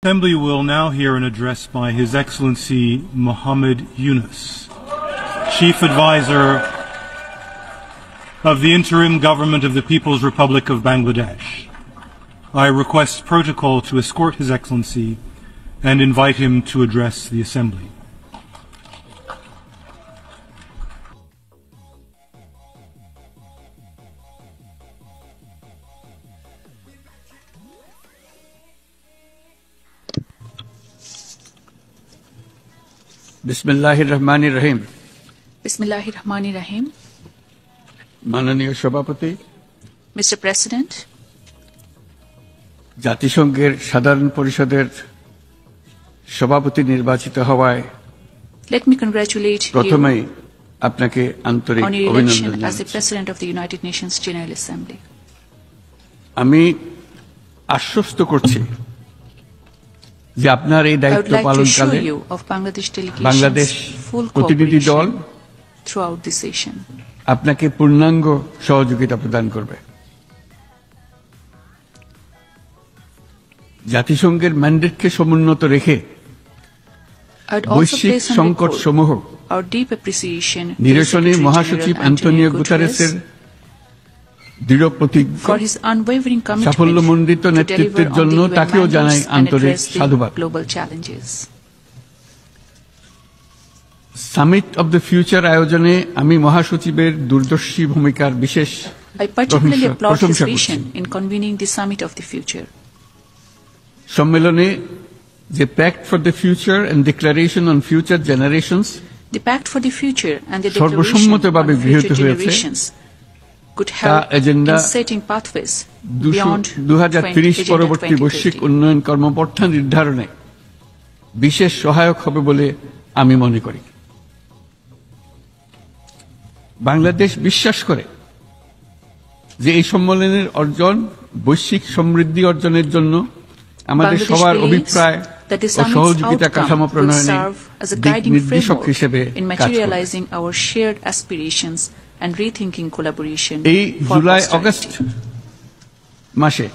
Assembly will now hear an address by His Excellency Muhammad Yunus, Chief Advisor of the Interim Government of the People's Republic of Bangladesh. I request protocol to escort His Excellency and invite him to address the Assembly. Bismillahirrahmanirrahim. Bismillahirrahmanirrahim. মাননীয় সভাপতি, Mr. President, জাতিসংঘের সাধারণ পরিষদের সভাপতি নির্বাচিত হওয়ায় let me congratulate you প্রথমেই আপনাকে আন্তরিক on your অভিনন্দন election as the জানাচ্ছি। President of the United Nations General Assembly. আমি আশ্বস্ত করছি যে আপনার এই I would দায়িত্ব like to পালনকালে assure you of Bangladesh Bangladesh delegation's full প্রতিনিধি দল cooperation throughout the session. আপনাকে পূর্ণাঙ্গ সহযোগিতা প্রদান করবে। জাতিসংঘের ম্যান্ডেটকে সমুন্নত রেখে I would also বৈশ্বিক place on সংকট record সমূহ our deep appreciation to the নিরসনে Secretary মহাসচিব General অ্যান্টোনিও Antonio গুটারেসের Guterres দৃঢ় প্রতিজ্ঞ for his unwavering commitment সাফল্যমণ্ডিত to deliver নেতৃত্বের on জন্য the UN তাকেও জানাই mandates and আন্তরিক address the সাধুবাদ। global challenges. Summit of the future আয়োজনে আমি মহাসচিবের দূরদর্শী ভূমিকার বিশেষ I particularly applaud his প্রশংসা করছি। vision in convening the Summit of the Future. সম্মেলনে যে pact for the future and declaration on future generations The Pact for the Future and the Declaration সর্বসম্মতভাবে on গৃহীত Future হয়েছে। Generations could তা help agenda in setting pathways beyond 2030 Agenda পরবর্তী বৈশ্বিক 2050. উন্নয়ন কর্মপন্থা নির্ধারণে বিশেষ সহায়ক হবে বলে আমি মনে করি। বাংলাদেশ বিশ্বাস করে যে এই সম্মেলনের অর্জন বৈশ্বিক সমৃদ্ধি অর্জনের জন্য আমাদের Bangladesh সবার believes অভিপ্রায় that the ও summit's সহযোগিতা কাঠামো outcome will প্রণয়নে serve as a দিক guiding নির্দেশক framework হিসেবে in কাজ করবে। materializing our shared aspirations and rethinking collaboration এই for জুলাই আগস্ট posterity. মাসে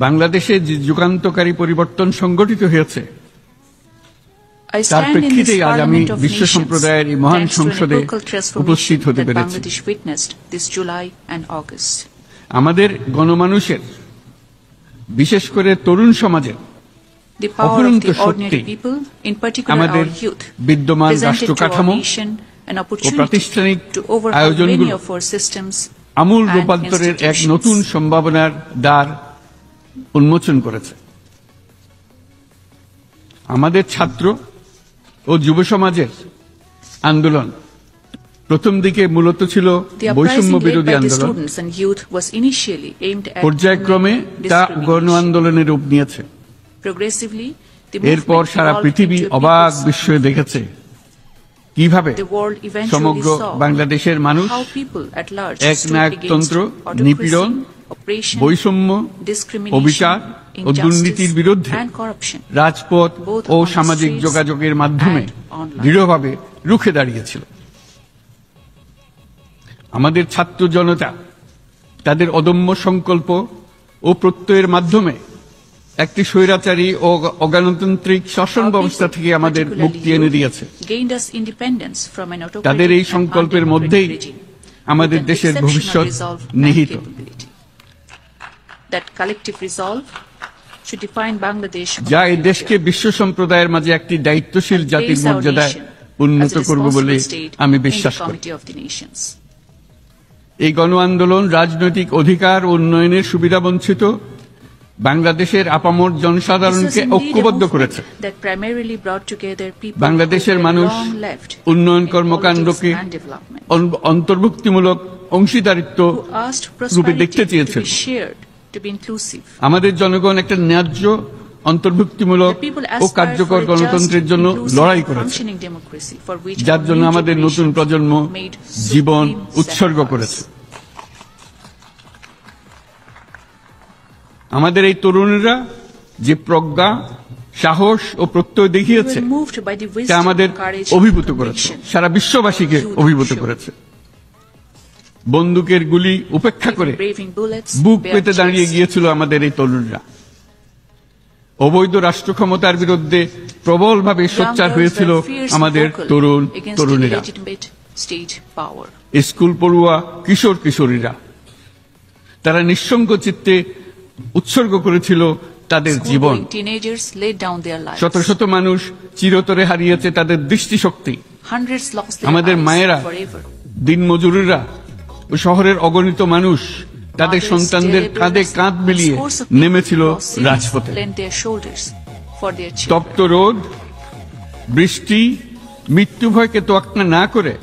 বাংলাদেশে যে যুগান্তকারী পরিবর্তন সংগঠিত হয়েছে I তার stand in this প্রেক্ষিতেই আজ আমি Parliament of বিশ্ব Nations সম্প্রদায়ের এই মহান thanks to an সংসদে epochal উপস্থিত transformation হতে that পেরেছি। Bangladesh witnessed this July and August. আমাদের গণমানুষের বিশেষ করে তরুণ সমাজের The power of অফুরন্ত the Shakti ordinary people, in particular আমাদের our youth, বিদ্যমান presented রাষ্ট্র to our কাঠামো nation an ও opportunity প্রাতিষ্ঠানিক to overcome many আয়োজনগুলো of our systems Amul and রূপান্তরের এক institutions. নতুন সম্ভাবনার দ্বার উন্মোচন করেছে। আমাদের ছাত্র ও যুব সমাজের আন্দোলন প্রথম দিকে মূলত ছিল The বৈষম্য uprising led বিরোধী by the আন্দোলন, students and youth was initially aimed at পর্যায়ক্রমে ending তা গণ discrimination. আন্দোলনের রূপ নিয়েছে। Progressively, the এরপর movement সারা evolved পৃথিবী into a অবাক people's বিস্ময়ে দেখেছে কিভাবে The world eventually সমগ্র saw বাংলাদেশের মানুষ how people at large এক stood নায়কতন্ত্র, against নিপীড়ন, autocracy, oppression, বৈষম্য, discrimination, অবিচার ও দুর্নীতির injustice, বিরুদ্ধে and corruption. রাজপথ both ও on the সামাজিক streets যোগাযোগের মাধ্যমে and online. দৃঢ়ভাবে রুখে দাঁড়িয়েছিল। আমাদের ছাত্র জনতা তাদের অদম্য সংকল্প ও প্রত্যয়ের মাধ্যমে একটি স্বৈরাচারী ও অগণতান্ত্রিক শাসন Our ব্যবস্থা people, থেকে আমাদের particularly মুক্তি এনে youth, দিয়েছে। gained us independence from an autocratic তাদের এই and সংকল্পের undemocratic মধ্যেই regime আমাদের with an দেশের exceptional ভবিষ্যৎ resolve and নিহিত। capability. That collective resolve should define Bangladesh যা এই দেশকে বিশ্ব সম্প্রদায়ের মাঝে একটি দায়িত্বশীল and জাতির place our মর্যাদায় nation উন্নত as a করবে বলে responsible state আমি in the বিশ্বাস করি। Committee of the Nations. এই গণ আন্দোলন রাজনৈতিক অধিকার ও উন্নয়নের সুবিধা বঞ্চিত বাংলাদেশের আপামর জনসাধারণকে ঐক্যবদ্ধ করেছে। বাংলাদেশের মানুষ উন্নয়ন কর্মকাণ্ডকে অন্তর্ভুক্তিমূলক অংশীদারিত্ব রূপে দেখতে চেয়েছিল। আমাদের জনগণ একটা ন্যায্য অন্তর্ভুক্তিমূলক ও কার্যকর গণতন্ত্রের জন্য লড়াই করেছে, যার জন্য আমাদের নতুন প্রজন্ম জীবন উৎসর্গ করেছে। আমাদের এই তরুণরা যে প্রজ্ঞা, সাহস ও প্রত্যয় দেখিয়েছে তা আমাদের অভিভূত করেছে, সারা বিশ্ববাসীকে অভিভূত করেছে। বন্দুকের গুলি উপেক্ষা করে বুক পেতে দাঁড়িয়ে গিয়েছিল আমাদের এই তরুণরা। অবৈধ রাষ্ট্র ক্ষমতার বিরুদ্ধে প্রবলভাবে সোচ্চার হয়েছিল আমাদের তরুণ তরুণীরা, স্কুল পড়ুয়া কিশোর কিশোরীরা। তারা নিঃসঙ্গ চিত্তে উৎসর্গ করেছিল তাদের জীবন। শত শত মানুষ চিরতরে হারিয়েছে তাদের দৃষ্টিশক্তি। আমাদের মায়েরা, দিনমজুরেরা ও শহরের অগণিত মানুষ তাদের সন্তানদের কাঁধে কাঁধ মিলিয়ে নেমেছিল রাজপথে। তপ্ত রোদ, বৃষ্টি, মৃত্যু ভয়কে তোয়াক্কা না করে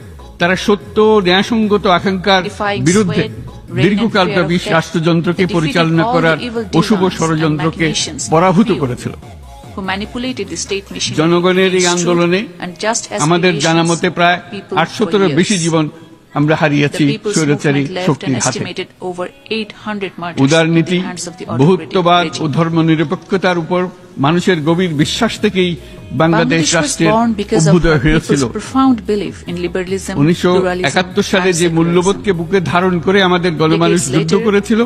তারা সত্য ন্যায়সঙ্গত আকাঙ্ক্ষার বিরুদ্ধে দীর্ঘকালব্যাপী রাষ্ট্রযন্ত্রকে পরিচালনা করার অশুভ ষড়যন্ত্রকে পরাভূত করেছিল। জনগণের এই আন্দোলনে আমাদের জানা মতে প্রায় 800-এরও বেশি জীবন আমরা হারিয়েছি স্বৈরাচারী শক্তির হাতে। উদারনীতি, বহুত্ববাদ ও ধর্মনিরপেক্ষতার উপর মানুষের গভীর বিশ্বাস থেকেই বাংলাদেশ রাষ্ট্রের অভ্যুদয় হয়েছিল। 1971 সালে যে মূল্যবোধকে বুকে ধারণ করে আমাদের গণমানুষ যুদ্ধ করেছিল,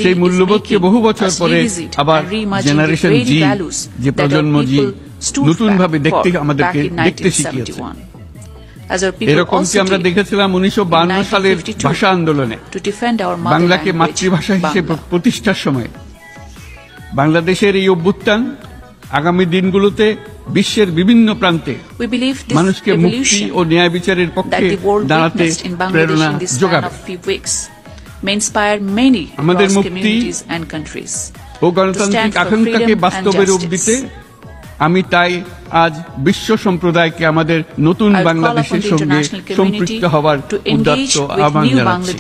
সেই মূল্যবোধকে বহু বছর পরে আবার জেনারেশন জি, যে প্রজন্ম জি, নতুনভাবে আমাদেরকে দেখতে শিখিয়েছে। এরকমটি আমরা দেখেছিলাম 1952 সালের ভাষা আন্দোলনে, বাংলাকে মাতৃভাষা হিসেবে প্রতিষ্ঠার সময়। বাংলাদেশের এই অভ্যুত্থান আগামী দিনগুলোতে বিশ্বের বিভিন্ন প্রান্তে মানুষকে মুক্তি ও ন্যায় বিচারের পক্ষে দাঁড়াতে প্রেরণা যোগাবে। আমাদের মুক্তি ও গণতান্ত্রিক আকাঙ্ক্ষাকে বাস্তবে রূপ দিতে আমি তাই আজ বিশ্ব সম্প্রদায়কে আমাদের নতুন বাংলাদেশের সঙ্গে সম্পৃক্ত হওয়ার উদাত্ত আহ্বান জানাচ্ছি।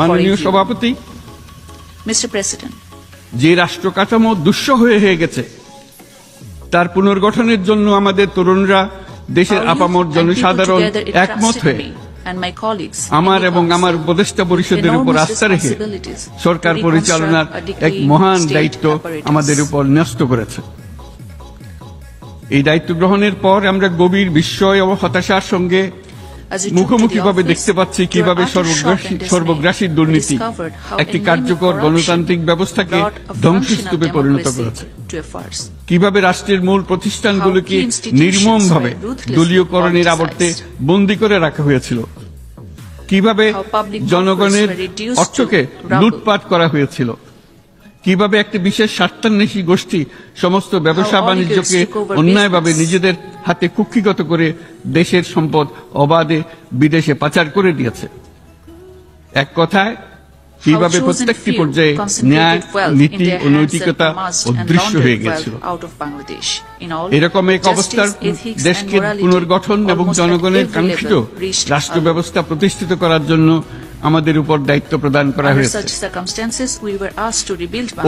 মাননীয় সভাপতি, যে রাষ্ট্র কাঠামো দুঃসহ হয়ে গেছে তার পুনর্গঠনের জন্য আমাদের তরুণরা, দেশের আপামর জনসাধারণ একমত হয়ে আমার এবং আমার উপদেষ্টা পরিষদের উপর আস্থা রেখে সরকার পরিচালনার এক মহান দায়িত্ব আমাদের উপর ন্যস্ত করেছে। এই দায়িত্ব গ্রহণের পর আমরা গভীর বিস্ময় ও হতাশার সঙ্গে মুখোমুখি ভাবে দেখতে পাচ্ছি কিভাবে সর্বগ্রাসী দুর্নীতি একটি কার্যকর গণতান্ত্রিক ব্যবস্থাকে ধ্বংসস্তূপে পরিণত করেছে, কিভাবে রাষ্ট্রের মূল প্রতিষ্ঠানগুলোকে নির্মমভাবে দলীয়করণের আবর্তে বন্দী করে রাখা হয়েছিল, কিভাবে জনগণের অর্থকে লুটপাট করা হয়েছিল, কিভাবে একটি বিশেষ স্বার্থান্বেষী গোষ্ঠী সমস্ত ব্যবসা বাণিজ্যকে অন্যায়ভাবে নিজেদের হাতে কুক্ষিগত করে দেশের সম্পদ অবাধে বিদেশে পাচার করে দিয়েছে। এক কথায়, কিভাবে প্রত্যেকটি পর্যায়ে ন্যায়, নীতি ও নৈতিকতা অদৃশ্য হয়ে গিয়েছিল। এরকম এক অবস্থার দেশকে পুনর্গঠন এবং জনগণের কাঙ্ক্ষিত রাষ্ট্র ব্যবস্থা প্রতিষ্ঠিত করার জন্য আমাদের উপর দায়িত্ব প্রদান করা হয়েছে।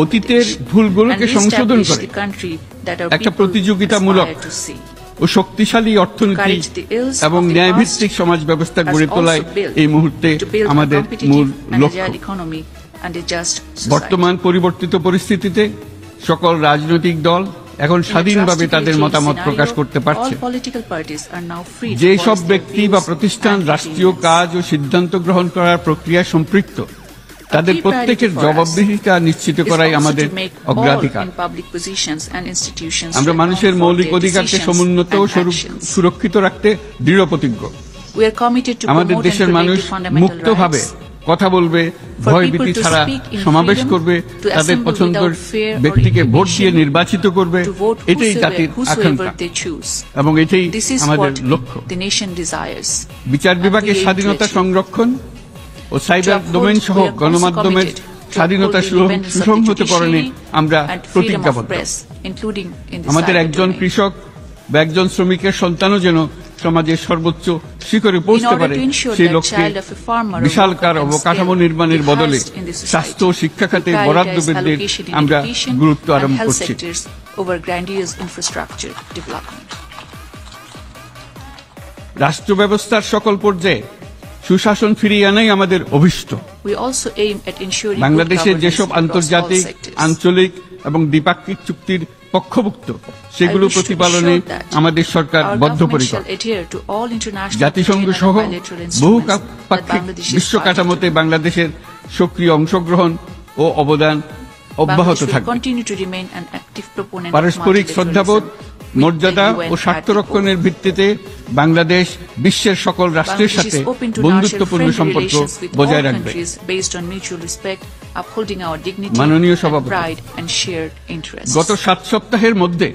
অতীতের ভুলগুলোকে সংশোধন করে একটা প্রতিযোগিতামূলক ও শক্তিশালী অর্থনীতি এবং ন্যায়ভিত্তিক সমাজ ব্যবস্থা গড়ে তোলায় এই মুহূর্তে আমাদের মূল লক্ষ্য। বর্তমান পরিবর্তিত পরিস্থিতিতে সকল রাজনৈতিক দল এখন স্বাধীনভাবে তাদের মতামত প্রকাশ করতে পারছে। যে সব ব্যক্তি বা প্রতিষ্ঠান রাষ্ট্রীয় কাজ ও সিদ্ধান্ত গ্রহণ করার প্রক্রিয়ায় সম্পৃক্ত, তাদের প্রত্যেকের জবাবদিহিতা নিশ্চিত করাই আমাদের অগ্রাধিকার। আমরা মানুষের মৌলিক অধিকারকে সমুন্নত ও সুরক্ষিত রাখতে দৃঢ় প্রতিজ্ঞ। আমাদের দেশের মানুষ মুক্তভাবে কথা বলবে, ভয়ভীতি ছাড়া সমাবেশ করবে, তাদের পছন্দের ব্যক্তিকে ভোট দিয়ে নির্বাচিত করবে, এটাই জাতির আকাঙ্ক্ষা এবং এটাই আমাদের লক্ষ্য। বিচার বিভাগের স্বাধীনতা সংরক্ষণ ও সাইবার ডোমেইন সহ গণমাধ্যমের স্বাধীনতা সুসংহতকরণে আমরা প্রতিজ্ঞাবদ্ধ। আমাদের একজন কৃষক বা একজন শ্রমিকের সন্তানও যেন সমাজের সর্বোচ্চ শিখরে পৌঁছতে পারে, সেই লক্ষ্যে বিশালকার অবকাঠামো নির্মাণের বদলে স্বাস্থ্য ও শিক্ষা খাতে বরাদ্দ বৃদ্ধির আমরা গুরুত্ব আরোপ করছি। রাষ্ট্র ব্যবস্থার সকল পর্যায়ে সুশাসন ফিরিয়ে আনাই আমাদের অভীষ্ট। বাংলাদেশের যেসব আন্তর্জাতিক, আঞ্চলিক এবং দ্বিপাক্ষিক চুক্তির পক্ষভুক্ত, সেগুলো প্রতিপালনে আমাদের সরকার বদ্ধপরিকর। জাতিসংঘ সহ বহু পাক্ষিক বিশ্ব কাঠামোতে বাংলাদেশের সক্রিয় অংশগ্রহণ ও অবদান অব্যাহত Bangladesh will থাকবে। continue to remain an active proponent of পারস্পরিক শ্রদ্ধাবোধ, multilateralism মর্যাদা with the ও UN স্বার্থ at the রক্ষণের ভিত্তিতে বাংলাদেশ বিশ্বের সকল রাষ্ট্রের Bangladesh সাথে is open to nurture বন্ধুত্বপূর্ণ friendly সম্পর্ক relations with all বজায় রাখবে। countries based on mutual respect, upholding our dignity মাননীয় and সভাপতি, pride and shared interests. গত 7 সপ্তাহের মধ্যে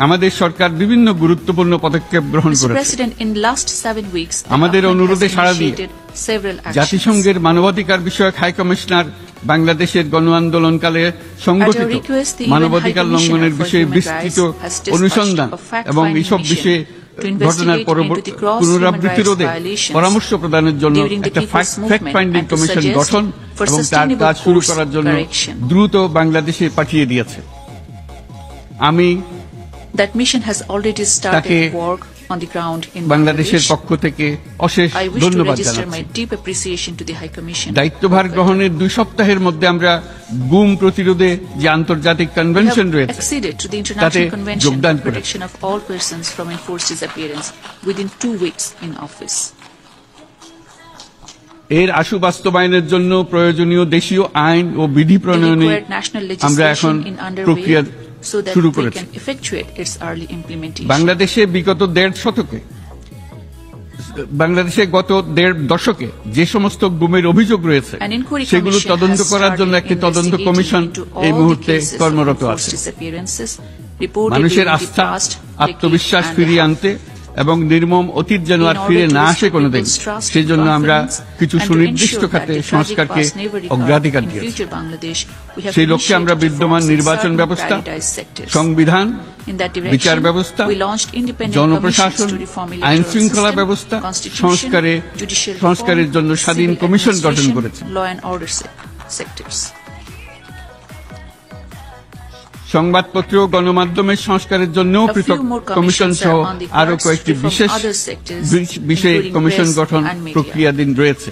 আমাদের সরকার বিভিন্ন গুরুত্বপূর্ণ পদক্ষেপ গ্রহণ Mr. করেছে। President, in last 7 weeks, the আমাদের government অনুরোধে has সাড়া দিয়ে initiated several actions. জাতিসংঘের মানবাধিকার বিষয়ক হাই কমিশনার বাংলাদেশের গণ আন্দোলনকালে সংগঠিত At our request, the UN মানবাধিকার High লঙ্ঘনের Commissioner for বিষয়ে Human বিস্তৃত Rights has dispatched অনুসন্ধান a fact-finding এবং এইসব mission বিষয়ে to ঘটনার investigate into the gross পুনরাবৃত্তি human rights রোধে violations পরামর্শ প্রদানের জন্য during the একটা People's fact Movement finding and to commission suggest গঠন for এবং তার sustainable কাজ শুরু course করার জন্য correction. দ্রুত বাংলাদেশে পাঠিয়ে দিয়েছে। আমি That mission has already তাকে started work on the ground in বাংলাদেশের Bangladesh. পক্ষ থেকে অশেষ I wish to ধন্যবাদ register জানাচ্ছি। my deep appreciation to the High Commission. দায়িত্বভার গ্রহণের 2 সপ্তাহের মধ্যে আমরা গুম প্রতিরোধে যে আন্তর্জাতিক We কনভেনশন have রয়েছে acceded to the তাতে International Convention যোগদান on করেছে। Protection of All Persons from Enforced Disappearance within 2 weeks in office. এর আশু বাস্তবায়নের জন্য প্রয়োজনীয় দেশীয় আইন ও বিধি The প্রণয়নে required national আমরা এখন legislation in প্রক্রিয়া underway so that শুরু we করেছি। can effectuate its early implementation. বাংলাদেশে বিগত 1.5 শতকে বাংলাদেশে গত 1.5 দশকে যে সমস্ত গুমের অভিযোগ রয়েছে An inquiry সেগুলো commission তদন্ত has করার জন্য started একটি তদন্ত investigating কমিশন into এই all the মুহূর্তে cases of কর্মরত enforced আছে। disappearances reported মানুষের during the আস্থা, past আত্মবিশ্বাস decade and ফিরিয়ে a half. আনতে এবং নির্মম অতীত যেন আর In ফিরে order to না আসে restore কোনোদিন, people's trust, সেজন্য আমরা confidence, কিছু and to সুনির্দিষ্ট ensure খাতে that the tragic সংস্কারকে past never recur অগ্রাধিকার in দিয়েছে। future Bangladesh, we have সেই লক্ষ্যে আমরা initiated বিদ্যমান reforms in নির্বাচন certain ব্যবস্থা, prioritized sectors. সংবিধান, In that বিচার direction, ব্যবস্থা, we launched independent জনপ্রশাসন, commissions to reform আইন electoral শৃঙ্খলা system, ব্যবস্থা constitution, judicial সংস্কারের reform, জন্য স্বাধীন civil কমিশন গঠন administration, করেছে। law and order sectors. সংবাদপত্র ও গণমাধ্যমের সংস্কারের জন্য A few পৃথক more কমিশন commissions সহ are on the আরো cards কয়েকটি from বিশেষ other sectors, বিষয়ে including কমিশন press গঠন and media. প্রক্রিয়াধীন রয়েছে।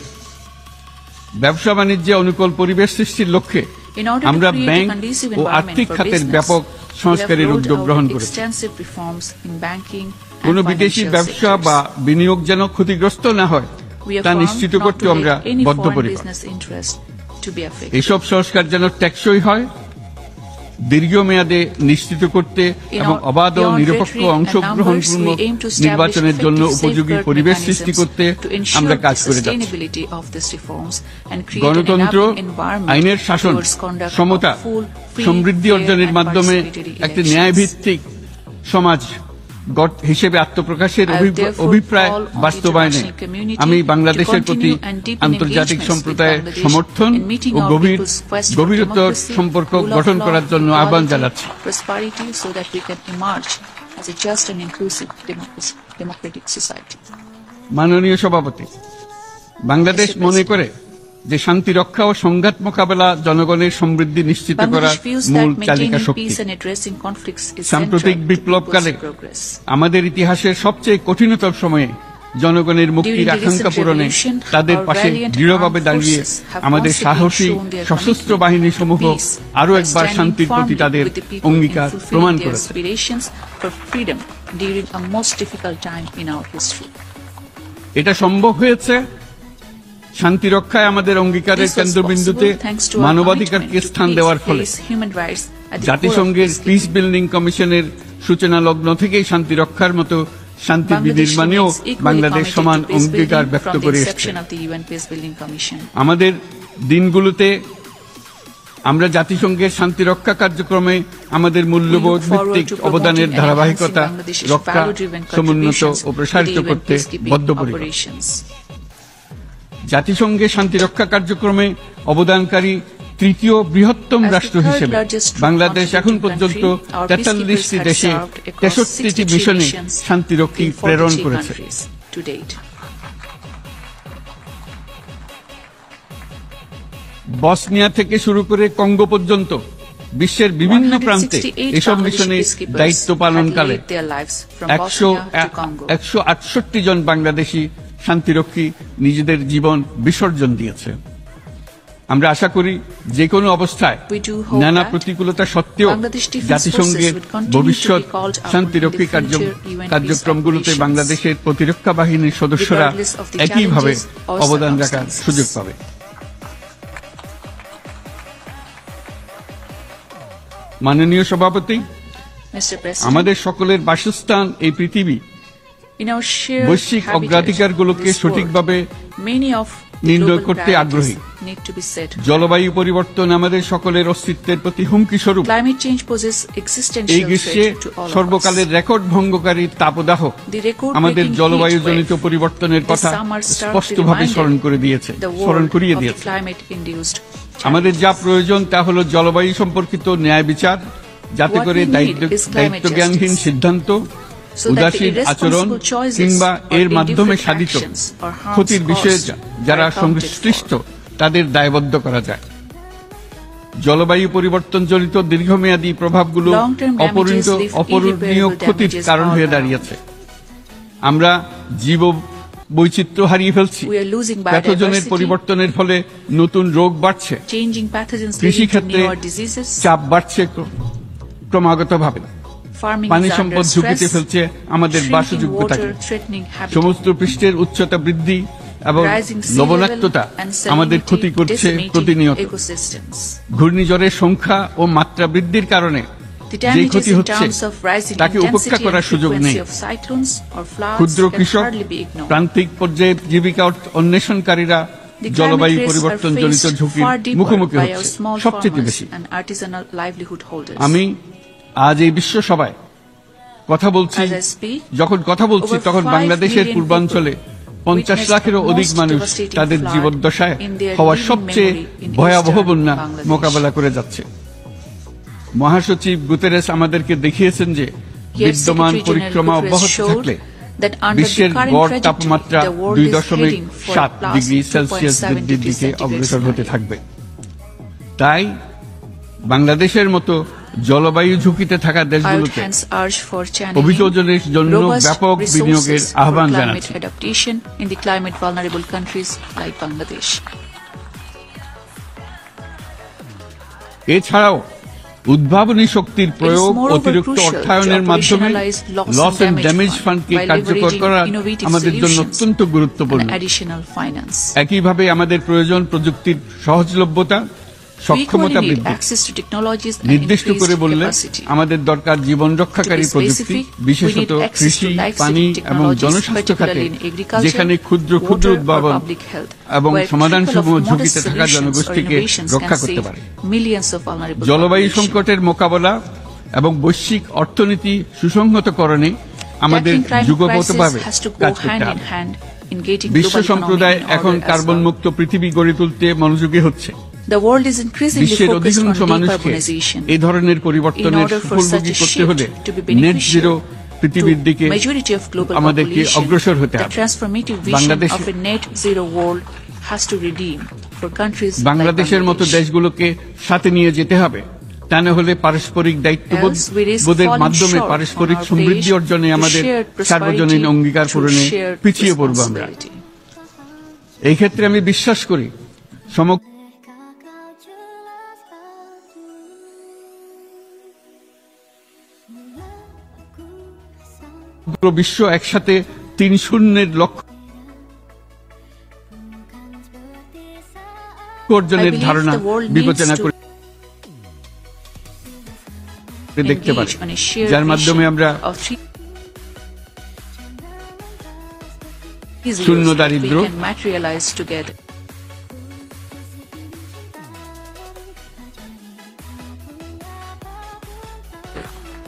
ব্যবসা বাণিজ্যে অনুকূল পরিবেশ সৃষ্টির লক্ষ্যে In order to আমরা create a ব্যাংক conducive ও environment আর্থিক for খাতের business, ব্যাপক we have সংস্কারের rolled উদ্যোগ out গ্রহণ করেছি। extensive reforms in banking and কোনো বিদেশি financial ব্যবসা sectors. বা বিনিয়োগ যেন ক্ষতিগ্রস্ত না হয় We তা affirm নিশ্চিত not করতে to আমরা let any foreign বদ্ধপরিকর। business interest to be affected. এসব সংস্কার যেন টেকসই হয়, দীর্ঘমেয়াদে নিশ্চিত করতে এবং অবাধ ও নিরপেক্ষ অংশগ্রহণপূর্ণ নির্বাচনের জন্য উপযোগী পরিবেশ সৃষ্টি করতে আমরা কাজ করে যাচ্ছি। গণতন্ত্র, আইনের শাসন, সমতা, সমৃদ্ধি অর্জনের মাধ্যমে একটি ন্যায়ভিত্তিক সমাজ হিসেবে আত্মপ্রকাশের অভিপ্রায় বাস্তবায়নে আমি বাংলাদেশের প্রতি আন্তর্জাতিক সম্প্রদায়ের সমর্থন ও গভীরতর সম্পর্ক গঠন করার জন্য আহ্বান জানাচ্ছি। মাননীয় সভাপতি, বাংলাদেশ মনে করে যে শান্তি রক্ষা ও সংঘাত মোকাবেলা জনগণের সমৃদ্ধি নিশ্চিত করার মূল চালিকা শক্তি। সাম্প্রতিক বিপ্লবকালে আমাদের ইতিহাসের সবচেয়ে কঠিনতম সময়ে জনগণের মুক্তির আকাঙ্ক্ষা পূরণে তাদের পাশে দৃঢ়ভাবে দাঁড়িয়ে আমাদের সাহসী সশস্ত্র বাহিনী সমূহ আরও একবার শান্তির প্রতি তাদের অঙ্গীকার প্রমাণ করেছে। এটা সম্ভব হয়েছে শান্তি রক্ষায় আমাদের অঙ্গীকারের কেন্দ্রবিন্দুতে মানবাধিকারকে স্থান দেওয়ার ফলে। জাতিসংঘের পিস বিল্ডিং কমিশনের সূচনা লগ্ন থেকেই শান্তি রক্ষার মতো শান্তি বিনির্মাণেও বাংলাদেশ সমান অঙ্গীকার ব্যক্ত করে এসেছে। আমাদের দিনগুলোতে আমরা জাতিসংঘের শান্তি রক্ষা কার্যক্রমে আমাদের মূল্যবোধ ভিত্তিক অবদানের ধারাবাহিকতা রক্ষা, সমুন্নত ও প্রসারিত করতে বদ্ধপরিকর। জাতিসংঘের শান্তিরক্ষা কার্যক্রমে অবদানকারী তৃতীয় বৃহত্তম রাষ্ট্র হিসেবে বাংলাদেশ এখন পর্যন্ত 43টি দেশে 63টি মিশনে শান্তিরক্ষী প্রেরণ করেছে। বসনিয়া থেকে শুরু করে কঙ্গো পর্যন্ত বিশ্বের বিভিন্ন প্রান্তে এসব মিশনে দায়িত্ব পালনকালে 168 জন বাংলাদেশি শান্তিরক্ষী নিজেদের জীবন বিসর্জন দিয়েছে। আমরা আশা করি যে কোনো অবস্থায় নানা প্রতিকূলতা সত্ত্বেও জাতিসংঘের ভবিষ্যৎ শান্তিরক্ষী কার্যক্রমগুলোতে বাংলাদেশের প্রতিরক্ষা বাহিনীর সদস্যরা একইভাবে অবদান রাখার সুযোগ পাবে। মাননীয় সভাপতি, Mr. President, আমাদের সকলের বাসস্থান এই পৃথিবী। in our shared বৈশ্বিক habitat, অগ্রাধিকারগুলোকে this সঠিকভাবে world, many of the নির্ণয় global করতে আগ্রহী। priorities need to be set. জলবায়ু পরিবর্তন আমাদের সকলের অস্তিত্বের প্রতি হুমকি স্বরূপ। Climate change poses এই existential গ্রীষ্মে threat to all of us. সর্বকালের রেকর্ড ভঙ্গকারী তাপদাহ The record-breaking আমাদের জলবায়ু heat জনিত wave পরিবর্তনের this কথা summer starkly স্পষ্টভাবে reminded স্মরণ করে দিয়েছে, the স্মরণ world করিয়ে of the দিয়েছে। climate-induced আমাদের যা challenges. প্রয়োজন তা হলো জলবায়ু সম্পর্কিত ন্যায় বিচার, যাতে What করে we need is climate দায়িত্বজ্ঞানহীন justice, সিদ্ধান্ত, so that the উদাসীন আচরণ irresponsible choices কিংবা or এর মাধ্যমে indifferent সাধিত actions or harms ক্ষতির বিষয়ে caused যারা are accounted সংশ্লিষ্ট for. তাদের দায়বদ্ধ করা যায়। জলবায়ু পরিবর্তনজনিত দীর্ঘমেয়াদী প্রভাবগুলো Long-term damages leave অপূরণীয় irreparable ক্ষতির damages কারণ all হয়ে around. দাঁড়িয়েছে। আমরা জীব বৈচিত্র্য হারিয়ে ফেলছি, We are losing প্যাথোজেনের biodiversity, পরিবর্তনের ফলে নতুন রোগ বাড়ছে, changing pathogens leading to কৃষিক্ষেত্রে newer diseases. চাপ বাড়ছে ক্রমাগতভাবে, Farming পানি is under সম্পদ stress, ঝুঁকিতে ফেলছে আমাদের shrinking বাসযোগ্যতাকে, water, threatening habitat. সমুদ্র পৃষ্ঠের উচ্চতা বৃদ্ধি এবং Rising sea লবণাক্ততা level and আমাদের salinity ক্ষতি করছে decimating প্রতিনিয়ত। ecosystems. ঘূর্ণিঝড়ের সংখ্যা ও মাত্রা বৃদ্ধির কারণে The যে damages ক্ষতি in হচ্ছে terms of rising তাকে উপেক্ষা intensity করার and সুযোগ নেই। frequency of cyclones or floods ক্ষুদ্র can কৃষক, hardly be ignored. প্রান্তিক পর্যায়ে জীবিকা অন্বেষণকারীরা The জলবায়ু climate risks are পরিবর্তনজনিত faced ঝুঁকির far deeper মুখোমুখি by our হচ্ছে small সবচেয়ে farmers বেশি। and artisanal livelihood holders. আমি আজ এই বিশ্ব সভায় কথা বলছি, As I speak, যখন কথা বলছি over তখন 5 বাংলাদেশের million পূর্বাঞ্চলে people 50 লাখেরও witnessed অধিক the মানুষ most devastating তাদের flood জীবদ্দশায় in their হওয়া living সবচেয়ে memory in ভয়াবহ eastern বন্যা Bangladesh. মোকাবেলা করে যাচ্ছে। মহাসচিব গুতেরেস আমাদেরকে দেখিয়েছেন যে Yet বিদ্যমান Secretary পরিক্রমা General অব্যাহত Guterres showed থাকলে that under বিশ্বের the current গড় trajectory, তাপমাত্রা the world is heading for 2.7 plus degree 2.7 Celsius বৃদ্ধির degree দিকে centigrade অগ্রসর হতে scenario. থাকবে। তাই বাংলাদেশের মতো জলবায়ু ঝুঁকিতে থাকা I would দেশগুলোতে hence urge for channeling অভিযোজনের জন্য robust ব্যাপক বিনিয়োগের resources for আহ্বান climate জানাচ্ছি। adaptation in the climate vulnerable countries like Bangladesh. এছাড়াও উদ্ভাবনী শক্তির প্রয়োগ, moreover অতিরিক্ত crucial অর্থায়নের to মাধ্যমে operationalize loss loss and and damage damage fund ফান্ডকে by কার্যকর leveraging করা innovative আমাদের জন্য solutions অত্যন্ত গুরুত্বপূর্ণ। and additional finance. একইভাবে আমাদের প্রয়োজন প্রযুক্তির সহজলভ্যতা, We সক্ষমতা equally need বৃদ্ধি। access to technologies and নির্দিষ্ট করে increased বললে capacity. আমাদের দরকার জীবন রক্ষাকারী To be প্রযুক্তি, specific, we বিশেষত need access কৃষি, to life-saving পানি এবং technologies, জনস্বাস্থ্য খাতে, particularly in agriculture, যেখানে ক্ষুদ্র ক্ষুদ্র water or উদ্ভাবন public health, এবং where সমাধানসমূহ people of ঝুঁকিতে modest থাকা solutions or জনগোষ্ঠীকে innovations রক্ষা can করতে save পারে। millions of vulnerable জলবায়ু population. সংকটের মোকাবেলা এবং বৈশ্বিক অর্থনীতি সুসংহতকরণে আমাদের Tackling climate যুগপৎভাবে crisis has to go কাজ করতে hand in হবে। hand in getting বিশ্ব global সম্প্রদায় economy in এখন order as কার্বন well. মুক্ত পৃথিবী গড়ে তুলতে মনোযোগী হচ্ছে। The world is increasingly বিশ্বের focused on অধিকাংশ মানুষকে decarbonization. এই ধরনের পরিবর্তনের In order for সুফলভোগী such a করতে হলে shift to be net beneficial zero পৃথিবীর to দিকে majority of global আমাদেরকে population, অগ্রসর হতে the হবে। transformative vision বাংলাদেশে of a net zero world has to redeem for countries like বাংলাদেশের মতো Bangladesh. দেশগুলোকে সাথে নিয়ে যেতে হবে, তা না হলে পারস্পরিক Else we risk দায়িত্ববোধের falling মাধ্যমে short পারস্পরিক on our সমৃদ্ধি pledge অর্জনে to আমাদের shared prosperity সার্বজনীন অঙ্গীকার through পূরণে shared পিছিয়ে পড়ব আমরা। responsibility. এই ক্ষেত্রে আমি বিশ্বাস করি সমগ্র বিশ্ব একসাথে 3-0 লক্ষ্য অর্জনের I believe ধারণা the world বিবেচনা needs to করে দেখতে পারি, engage on a shared যার মাধ্যমে vision আমরা of three শূন্য zeros that দারিদ্র্য, we can materialize together.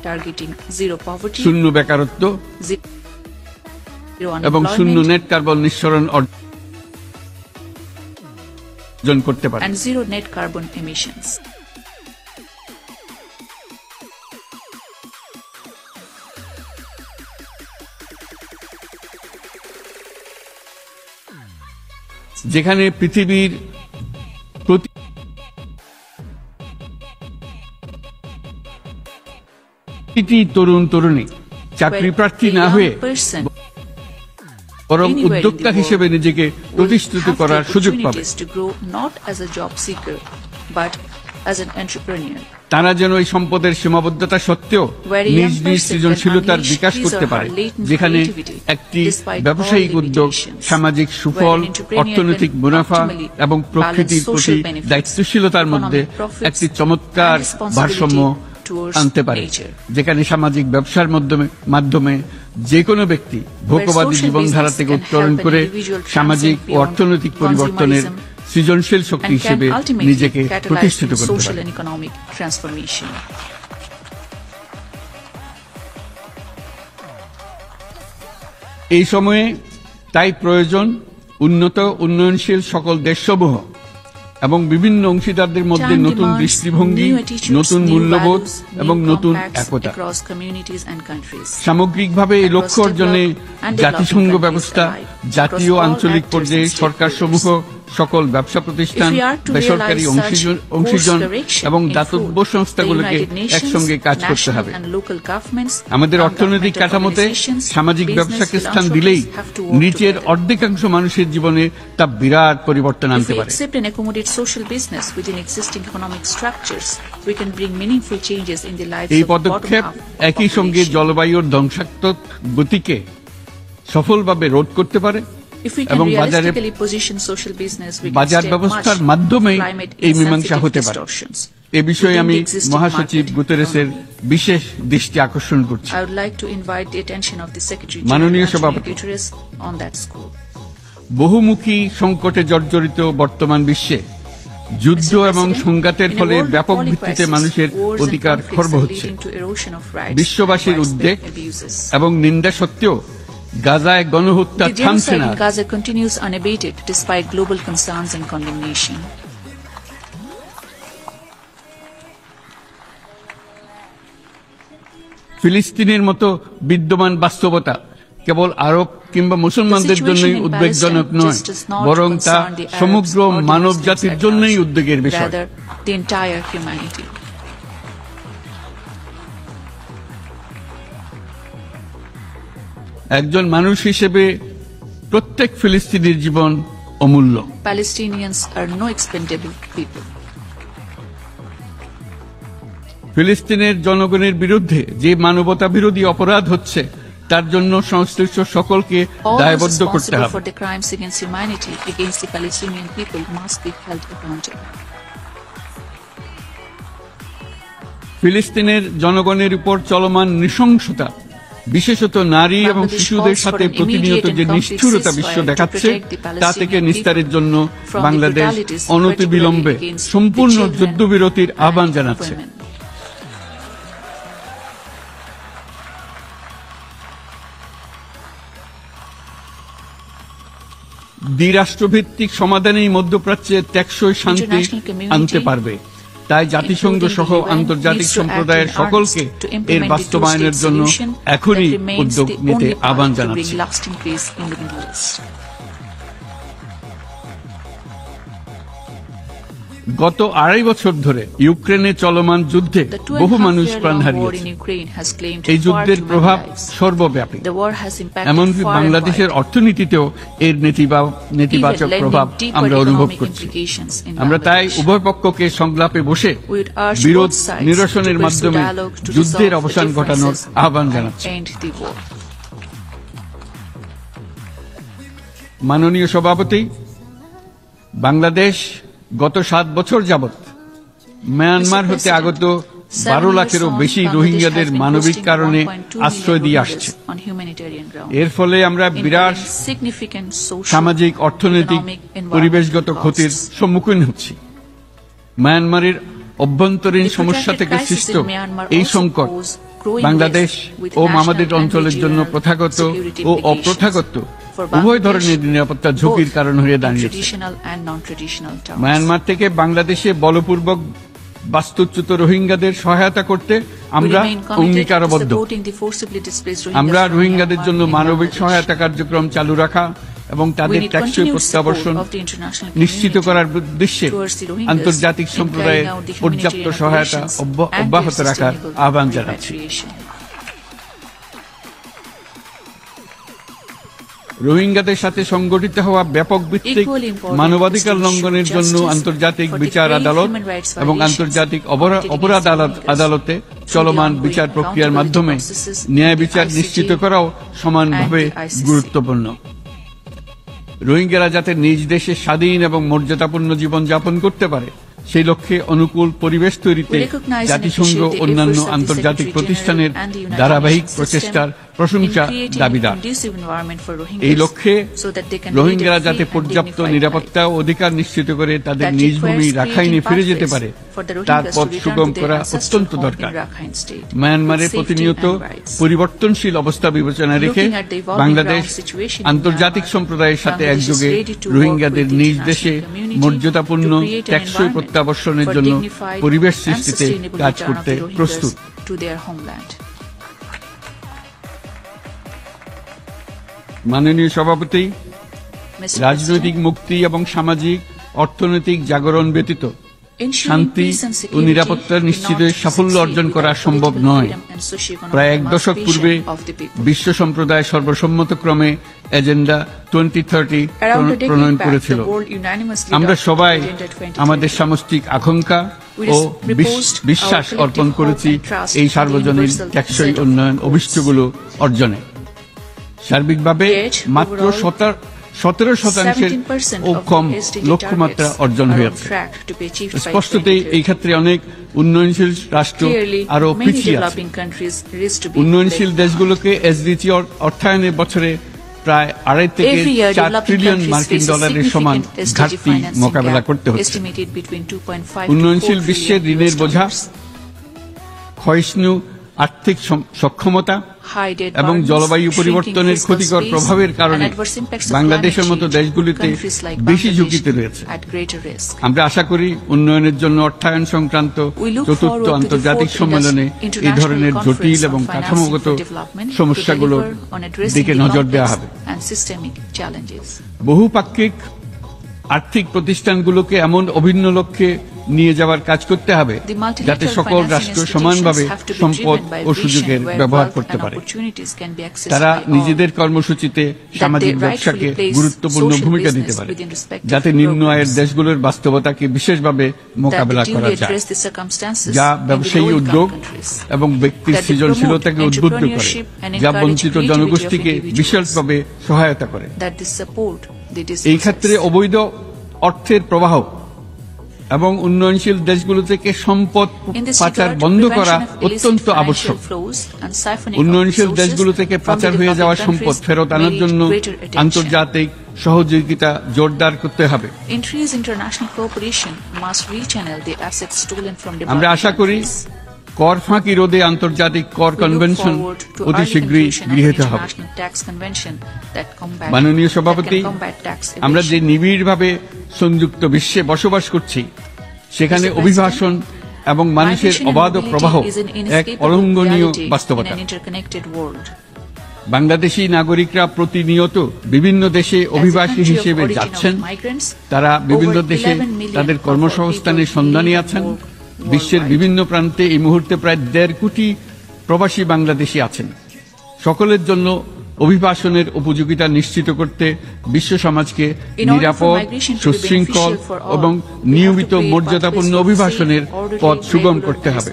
Targeting zero poverty, শূন্য বেকারত্ব zero এবং শূন্য unemployment, নেট কার্বন নিঃসরণ অর্জন করতে পারি। and zero net carbon emissions. যেখানে পৃথিবীর প্রতিটি তরুণ তরুণী চাকরি Where প্রার্থী a না young হয়ে person বরং anywhere in the উদ্যোক্তা world হিসেবে নিজেকে will প্রতিষ্ঠিত have the করার সুযোগ পাবে। opportunities to grow not as a job seeker but as an entrepreneur. তারা যেন এই সম্পদের সীমাবদ্ধতা সত্ত্বেও Where a নিজ young নিজ person সৃজনশীলতার can বিকাশ unleash করতে his or her পারে, latent যেখানে creativity একটি despite ব্যবসায়িক all উদ্যোগ limitations. সামাজিক সুফল, Where an entrepreneur অর্থনৈতিক can মুনাফা optimally এবং প্রকৃতির balance প্রতি social benefits, দায়িত্বশীলতার মধ্যে economic profits, একটি চমৎকার and responsibility ভারসাম্য towards আনতে পারে, nature. যেখানে সামাজিক ব্যবসার মাধ্যমে যে কোনো ব্যক্তি ভোগবাদী social জীবনধারা business থেকে can উত্তরণ help an করে individual সামাজিক ও transcend অর্থনৈতিক beyond পরিবর্তনের consumerism সৃজনশীল শক্তি and can হিসেবে ultimately নিজেকে catalyze প্রতিষ্ঠিত in করতে social পারে। and economic transformation. এই সময়ে তাই প্রয়োজন উন্নত উন্নয়নশীল সকল দেশসমূহ এবং বিভিন্ন অংশীদারদের মধ্যে Time নতুন demands দৃষ্টিভঙ্গি, new attitudes, নতুন new মূল্যবোধ values, এবং new নতুন compacts Ekta. across communities and countries. সামগ্রিকভাবে এই Across লক্ষ্য অর্জনে developed and জাতিসংঘ developing ব্যবস্থা, countries জাতীয় alike, আঞ্চলিক across all পর্যায়ে actors and সরকার সমূহ, সকল ব্যবসা প্রতিষ্ঠান, If we are to বেসরকারি realize such অংশীজন course correction এবং in দাতব্য full, সংস্থাগুলোকে the United Nations, একসঙ্গে কাজ করতে national হবে। and local governments, আমাদের and অর্থনৈতিক governmental কাঠামোতে organizations, সামাজিক business, ব্যবসাকে স্থান philanthropists দিলেই have to work নিচের together. অর্ধেকাংশ মানুষের জীবনে তা বিরাট পরিবর্তন If আনতে we পারে। accept and accommodate social business within existing economic structures, we can bring meaningful changes in the lives এই of পদক্ষেপ bottom-up একই সঙ্গে population. জলবায়ুর ধ্বংসাত্মক গতিকে সফলভাবে রোধ করতে পারে If we can এবং বাজারে realistically position social business, we can বাজার stem ব্যবস্থার much মাধ্যমেই climate এই মীমাংসা insensitive হতে পারে। distortions এ বিষয়ে within আমি the existing মহাসচিব market গুতেরেসের economy. বিশেষ দৃষ্টি আকর্ষণ করছি। I would like to invite the attention of the Secretary মাননীয় General সভাপতি, Antonio Guterres on that score. বহুমুখী সংকটে জর্জরিত বর্তমান বিশ্বে যুদ্ধ Mr. এবং President, সংঘাতের in a ফলে world of ব্যাপক poly ভিত্তিতে crisis, মানুষের wars and অধিকার conflicts খর্ব are হচ্ছে। leading to erosion of rights বিশ্ববাসীর and উদ্বেগ widespread abuses. এবং নিন্দা সত্ত্বেও গাজায় গণহত্যা The থামছে genocide না। in Gaza continues unabated despite global concerns and condemnation. ফিলিস্তিনের মতো বিদ্যমান বাস্তবতা কেবল আরব কিংবা মুসলমানদের জন্যই উদ্বেগজনক নয়, বরং তা সমগ্র মানব জাতির জন্যই উদ্বেগের বিষয়। Rather, the entire humanity. একজন মানুষ হিসেবে প্রত্যেক ফিলিস্তিনির জীবন অমূল্য। Palestinians are no expendable people. ফিলিস্তিনের জনগণের বিরুদ্ধে যে মানবতা বিরোধী অপরাধ হচ্ছে তার জন্য সংশ্লিষ্ট সকলকে All those দায়বদ্ধ করতে responsible হবে। for the crimes against humanity against the Palestinian people must be held accountable. ফিলিস্তিনের জনগণের উপর চলমান নৃশংসতা, বিশেষত নারী এবং শিশুদের সাথে প্রতিনিয়ত যে নিষ্ঠুরতা বিশ্ব দেখাচ্ছে তা থেকে নিস্তারের জন্য বাংলাদেশ অনতিবিলম্বে সম্পূর্ণ যুদ্ধবিরতির আহ্বান জানাচ্ছে। দ্বিরাষ্ট্রভিত্তিক সমাধানেই মধ্যপ্রাচ্যে টেকসই শান্তি আনতে পারবে। তাই জাতিসংঘ সহ আন্তর্জাতিক সম্প্রদায়ের সকলকে এর বাস্তবায়নের জন্য এখনই উদ্যোগ নিতে আহ্বান জানাচ্ছি। গত 2.5 বছর ধরে ইউক্রেনে চলমান যুদ্ধে বহু মানুষ প্রাণ হারিয়েছে। এই যুদ্ধের প্রভাব সর্বব্যাপী, এমনকি বাংলাদেশের অর্থনীতিতেও এর নেতিবাচক প্রভাব আমরা অনুভব করছি। আমরা তাই উভয় পক্ষকে সংলাপে বসে বিরোধ নিরসনের মাধ্যমে যুদ্ধের অবসান ঘটানোর আহ্বান জানাচ্ছি। মাননীয় সভাপতি, বাংলাদেশ গত 7 বছর যাবৎ মিয়ানমার হতে আগত 12 লাখেরও বেশি রোহিঙ্গাদের মানবিক কারণে আশ্রয় দিয়ে আসছে। এর ফলে আমরা বিরাট সামাজিক, অর্থনৈতিক, পরিবেশগত ক্ষতির সম্মুখীন হচ্ছি। মায়ানমারের অভ্যন্তরীণ সমস্যা থেকে সৃষ্ট এই সংকট বাংলাদেশ ও আমাদের অঞ্চলের জন্য প্রথাগত ও অপ্রথাগত উভয় ধরনের নিরাপত্তা ঝুঁকির কারণ হয়ে দাঁড়িয়েছে। মায়ানমার থেকে বাংলাদেশে বলপূর্বক বাস্তুচ্যুত রোহিঙ্গাদের সহায়তা করতে আমরা অঙ্গীকারবদ্ধ। আমরা রোহিঙ্গাদের জন্য মানবিক সহায়তা কার্যক্রম চালু রাখা এবং তাদের টেকসই প্রত্যাবর্তন নিশ্চিত করার উদ্দেশ্যে আন্তর্জাতিক সম্প্রদায়ের পর্যাপ্ত সহায়তা অব্যাহত রাখার আহ্বান জানাচ্ছি। রোহিঙ্গাদের সাথে সংগঠিত হওয়া ব্যাপক ভিত্তিক মানবাধিকার লঙ্ঘনের জন্য আন্তর্জাতিক বিচার আদালত এবং আন্তর্জাতিক অপরাধ আদালতে চলমান বিচার প্রক্রিয়ার মাধ্যমে ন্যায় বিচার নিশ্চিত করাও সমানভাবে গুরুত্বপূর্ণ। রোহিঙ্গারা যাতে নিজ দেশে স্বাধীন এবং মর্যাদাপূর্ণ জীবন যাপন করতে পারে সেই লক্ষ্যে অনুকূল পরিবেশ তৈরিতে জাতিসংঘ অন্যান্য আন্তর্জাতিক প্রতিষ্ঠানের ধারাবাহিক প্রচেষ্টার প্রশংসা দাবিদার। এই লক্ষ্যে রোহিঙ্গারা যাতে পর্যাপ্ত নিরাপত্তা ও অধিকার নিশ্চিত করে তাদের নিজ ভূমি রাখাইনে ফিরে যেতে পারে তার পথ সুগম করা অত্যন্ত দরকার। মায়ানমারের প্রতিনিয়ত পরিবর্তনশীল অবস্থা বিবেচনা রেখে বাংলাদেশ আন্তর্জাতিক সম্প্রদায়ের সাথে একযোগে রোহিঙ্গাদের নিজ দেশে মর্যাদাপূর্ণ টেকসই প্রত্যাবর্তনের জন্য পরিবেশ সৃষ্টিতে কাজ করতে প্রস্তুত। মাননীয় সভাপতি, রাজনৈতিক মুক্তি এবং সামাজিক অর্থনৈতিক জাগরণ ব্যতীত শান্তি ও নিরাপত্তা নিশ্চিতে সাফল্য অর্জন করা সম্ভব নয়। প্রায় এক দশক পূর্বে বিশ্ব সম্প্রদায় সর্বসম্মতক্রমে এজেন্ডা 2030 প্রণয়ন করেছিল। আমরা সবাই আমাদের সামষ্টিক আকাঙ্ক্ষা ও বিশ্বাস অর্পণ করেছি এই সার্বজনীন টেকসই উন্নয়ন অভিষ্টগুলো অর্জনে। সার্বিকভাবে মাত্র 17% ও কম লক্ষ্যমাত্রা অর্জন হয়েছে। স্পষ্টতই এই ক্ষেত্রে অনেক উন্নয়নশীল রাষ্ট্র আরো পিছিয়ে আছে। উন্নয়নশীল দেশগুলোকে এসডিজি অর্থায়নে বছরে প্রায় 2.5 থেকে 4 ট্রিলিয়ন মার্কিন ডলারের সমান ঘাটতি মোকাবেলা করতে হচ্ছে। উন্নয়নশীল বিশ্বের ঋণের বোঝা, ক্ষয়িষ্ণু আর্থিক সক্ষমতা এবং জলবায়ু পরিবর্তনের ক্ষতিকর প্রভাবের কারণে বাংলাদেশের মতো দেশগুলিতে বেশি ঝুঁকিতে রয়েছে। আমরা আশা করি উন্নয়নের জন্য অর্থায়ন সংক্রান্ত চতুর্থ আন্তর্জাতিক সম্মেলনে এই ধরনের জটিল এবং কাঠামোগত সমস্যাগুলোর দিকে নজর দেওয়া হবে। বহুপাক্ষিক আর্থিক প্রতিষ্ঠানগুলোকে এমন অভিন্ন লক্ষ্যে নিয়ে যাওয়ার কাজ করতে হবে যাতে সকল রাষ্ট্র সমানভাবে সম্পদ ও সুযোগের ব্যবহার করতে পারে। তারা নিজেদের কর্মসূচিতে সামাজিক ব্যবসাকে গুরুত্বপূর্ণ ভূমিকা দিতে পারে যাতে নিম্ন আয়ের দেশগুলোর বাস্তবতাকে বিশেষভাবে মোকাবেলা করা যায়, যা ব্যবসায়ী উদ্যোগ এবং ব্যক্তির সৃজনশীলতাকে উদ্বুদ্ধ করে, যা বঞ্চিত জনগোষ্ঠীকে বিশেষভাবে সহায়তা করে। এই ক্ষেত্রে অবৈধ অর্থের প্রবাহ এবং উন্নয়নশীল দেশগুলো থেকে সম্পদ পাচার বন্ধ করা অত্যন্ত আবশ্যক। উন্নয়নশীল দেশগুলো থেকে পাচার হয়ে যাওয়া সম্পদ ফেরত আনার জন্য আন্তর্জাতিক সহযোগিতা জোরদার করতে হবে। আমরা আশা করি কর ফাঁকি রোধে আন্তর্জাতিক কর কনভেনশন অতি শীঘ্রই গৃহীত হবে। মাননীয় সভাপতি, আমরা যে নিবিড়ভাবে সংযুক্ত বিশ্বে বসবাস করছি সেখানে অভিবাসন এবং মানুষের অবাধ প্রবাহ এক অলঙ্ঘনীয় বাস্তবতা। বাংলাদেশী নাগরিকরা প্রতিনিয়ত বিভিন্ন দেশে অভিবাসী হিসেবে যাচ্ছেন। তারা বিভিন্ন দেশে তাদের কর্মসংস্থানের সন্ধানে আছেন। বিশ্বের বিভিন্ন প্রান্তে এই মুহূর্তে প্রায় 1.5 কোটি প্রবাসী বাংলাদেশী আছেন। সকলের জন্য অভিবাসনের উপযোগিতা নিশ্চিত করতে বিশ্ব সমাজকে নিরাপদ, সুশৃঙ্খল এবং নিয়মিত মর্যাদাপূর্ণ অভিবাসনের পথ সুগম করতে হবে।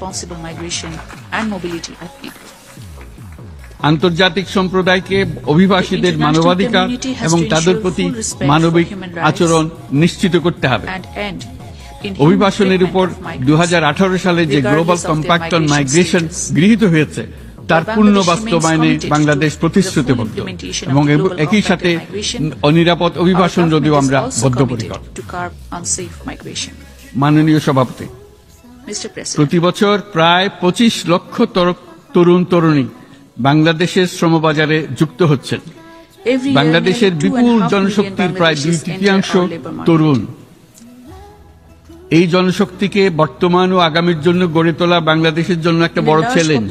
আন্তর্জাতিক সম্প্রদায়কে অভিবাসীদের মানবাধিকার এবং তাদের প্রতি মানবিক আচরণ নিশ্চিত করতে হবে। অভিবাসনের উপর 2018 সালে যে গ্লোবাল কম্প্যাক্ট অন মাইগ্রেশন গৃহীত হয়েছে তার পূর্ণ বাস্তবায়নে বাংলাদেশ প্রতিশ্রুতিবদ্ধ এবং একই সাথে অনিরাপদ অভিবাসন যদিও আমরা বদ্ধপরিকর। মাননীয় সভাপতি, প্রতি বছর প্রায় 25 লক্ষ তরুণ তরুণী বাংলাদেশের শ্রমবাজারে যুক্ত হচ্ছেন। বাংলাদেশের বিপুল জনশক্তির প্রায় 2/3 তরুণ। এই জনশক্তিকে বর্তমান ও আগামীর জন্য গড়ে তোলা বাংলাদেশের জন্য একটা বড় চ্যালেঞ্জ।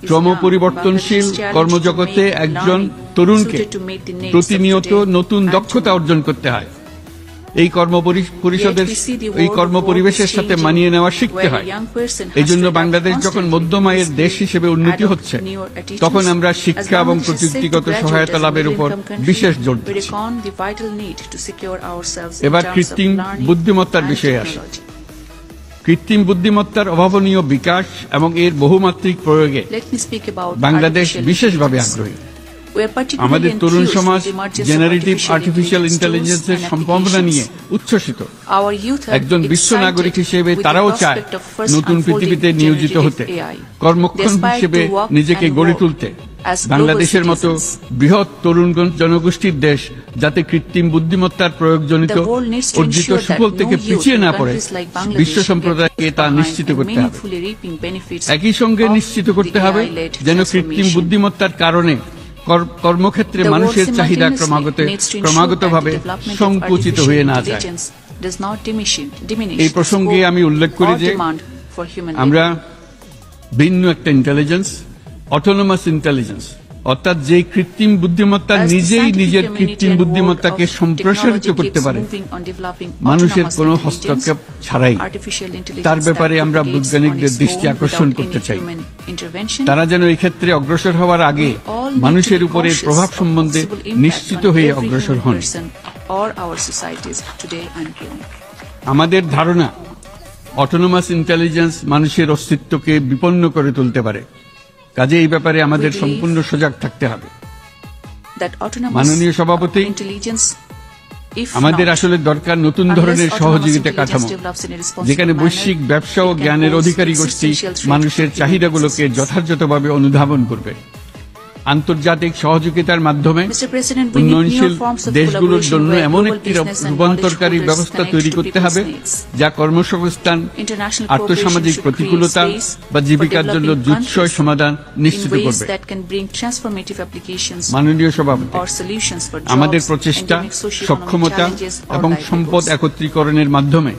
ক্রমপরিবর্তনশীল কর্মজগতে একজন তরুণকে প্রতিনিয়ত নতুন দক্ষতা অর্জন করতে হয়। এই কর্মপরিবেশের সাথে মানিয়ে নেওয়া শিখতে হয়। এই জন্য বাংলাদেশ যখন মধ্যম আয়ের দেশ হিসেবে উন্নতি হচ্ছে তখন আমরা শিক্ষা এবং প্রযুক্তিগত সহায়তা লাভের উপর বিশেষ জোর দিচ্ছি। এবার কৃত্রিম বুদ্ধিমত্তার বিষয়ে আসি। কৃত্রিম বুদ্ধিমত্তার অভাবনীয় বিকাশ এবং এর বহুমাত্রিক প্রয়োগে বাংলাদেশ বিশেষভাবে আগ্রহী। We are particularly আমাদের তরুণ enthused সমাজ with the emergence of generative artificial artificial intelligence ইন্টেলিজেন্সের tools and সম্ভাবনা নিয়ে applications. উচ্ছ্বসিত। Our youth are একজন বিশ্ব excited নাগরিক হিসেবে with the তারাও চায় prospect of first নতুন unfolding পৃথিবীতে নিয়োজিত হতে, generative AI. কর্মক্ষম They aspire হিসেবে to work নিজেকে and গড়ে work তুলতে। as global বাংলাদেশের মতো citizens. বৃহৎ তরুণ জনগোষ্ঠীর দেশ যাতে কৃত্রিম বুদ্ধিমত্তার প্রয়োগজনিত The world needs to অর্জিত ensure সুফল that থেকে no পিছিয়ে youth না in পড়ে countries like Bangladesh বিশ্ব সম্প্রদায়কে get তা behind নিশ্চিত and করতে হবে। meaningfully reaping benefits একই সঙ্গে of নিশ্চিত করতে the হবে AI-led যেন কৃত্রিম transformation. The মানুষের world চাহিদা simultaneously needs to ensure ক্রমাগতভাবে that the development of সংকুচিত artificial হয়ে না যায়। intelligence does not diminish এই the প্রসঙ্গে scope আমি উল্লেখ করি or যে demand for human আমরা labor. ভিন্ন একটা ইন্টেলিজেন্স, অটোনোমাস ইন্টেলিজেন্স, অর্থাৎ যে কৃত্রিম বুদ্ধিমত্তা As the নিজেই scientific নিজের community কৃত্রিম and world বুদ্ধিমত্তাকে of সম্প্রসারিত technology করতে keeps পারে moving on developing মানুষের autonomous কোনো intelligence, হস্তক্ষেপ ছাড়াই। artificial intelligence তার ব্যাপারে that আমরা propagates বৈজ্ঞানিকদের on its দৃষ্টি own আকর্ষণ without করতে any চাই। human intervention. তারা যেন এই ক্ষেত্রে অগ্রসর হওয়ার আগে We all need মানুষের to be উপরে cautious প্রভাব of সম্বন্ধে possible impact নিশ্চিত on হয়ে every অগ্রসর human হন। person or our societies today and beyond. আমাদের ধারণা অটোনোমাস ইন্টেলিজেন্স মানুষের অস্তিত্বকে বিপন্ন করে তুলতে পারে, কাজে এই ব্যাপারে আমাদের believe সম্পূর্ণ সজাগ থাকতে হবে। That autonomous মাননীয় সভাপতি, intelligence, if আমাদের not, আসলে দরকার নতুন unless ধরনের autonomous সহযোগিতা intelligence কাঠামো, develops in a responsible যেখানে manner, বৈশ্বিক ব্যবসা ও it can জ্ঞানের pose অধিকারী গোষ্ঠী existential threat মানুষের to human চাহিদাগুলোকে existence. যথাযথভাবে অনুধাবন করবে। আন্তর্জাতিক সহযোগিতার মাধ্যমে Mr. President, we need উন্নয়নশীল newer forms of দেশগুলোর collaboration জন্য where এমন global একটি business and রূপান্তরকারী knowledge ব্যবস্থা holders তৈরি connect করতে to হবে people's needs. যা কর্মসংস্থান, International আর্থসামাজিক cooperation should প্রতিকূলতা create space বা for জীবিকার জন্য developing জুৎসই countries সমাধান in নিশ্চিত ways করবে। that can bring transformative applications মাননীয় সভাপতি, or solutions for আমাদের jobs, প্রচেষ্টা, endemic socioeconomic সক্ষমতা challenges or এবং সম্পদ livelihoods. একত্রীকরণের মাধ্যমে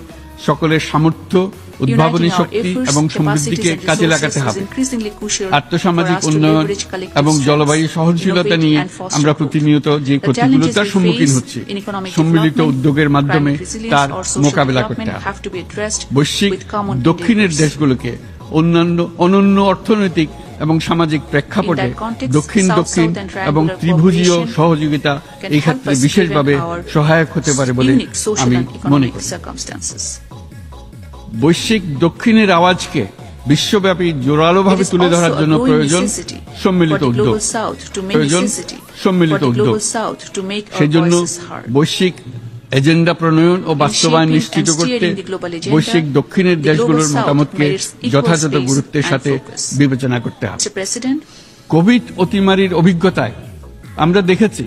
সকলের সামর্থ্য, উদ্ভাবনী Uniting our শক্তি efforts, এবং capacities সমৃদ্ধিকে and কাজে resources লাগাতে is হবে। increasingly crucial আর্থসামাজিক for us to উন্নয়ন leverage collective এবং strengths, জলবায়ু সহনশীলতা innovate নিয়ে and foster আমরা hope. প্রতিনিয়ত যে The প্রতিকূলতার challenges we সম্মুখীন face হচ্ছি, in economic সম্মিলিত development, উদ্যোগের মাধ্যমে climate resilience তার or social মোকাবেলা করতে development হবে। have to be addressed বৈশ্বিক with common দক্ষিণের endeavors. দেশগুলোকে অনন্য অর্থনৈতিক এবং সামাজিক প্রেক্ষাপটে In that context, দক্ষিণ South-South দক্ষিণ and triangular এবং ত্রিভুজীয় cooperation সহযোগিতা can এই help ক্ষেত্রে us বিশেষভাবে prevent our সহায়ক হতে পারে বলে unique social আমি and মনে economic করি। circumstances. বৈশ্বিক দক্ষিণের আওয়াজকে বিশ্বব্যাপী জোরালোভাবে It is তুলে also ধরার a জন্য growing প্রয়োজন necessity সম্মিলিত for the উদ্যোগ, global South to make প্রয়োজন necessity সম্মিলিত for the উদ্যোগ। global South to make our সেজন্য voices heard. বৈশ্বিক এজেন্ডা প্রণয়ন ও বাস্তবায়ন shaping নিশ্চিত and করতে steering the global agenda, বৈশ্বিক দক্ষিণের the দেশগুলোর global South মতামতকে merits equal যথাযথ space গুরুত্বের and সাথে focus. বিবেচনা করতে হবে। Mr. President, কোভিড অতিমারির অভিজ্ঞতায় আমরা দেখেছি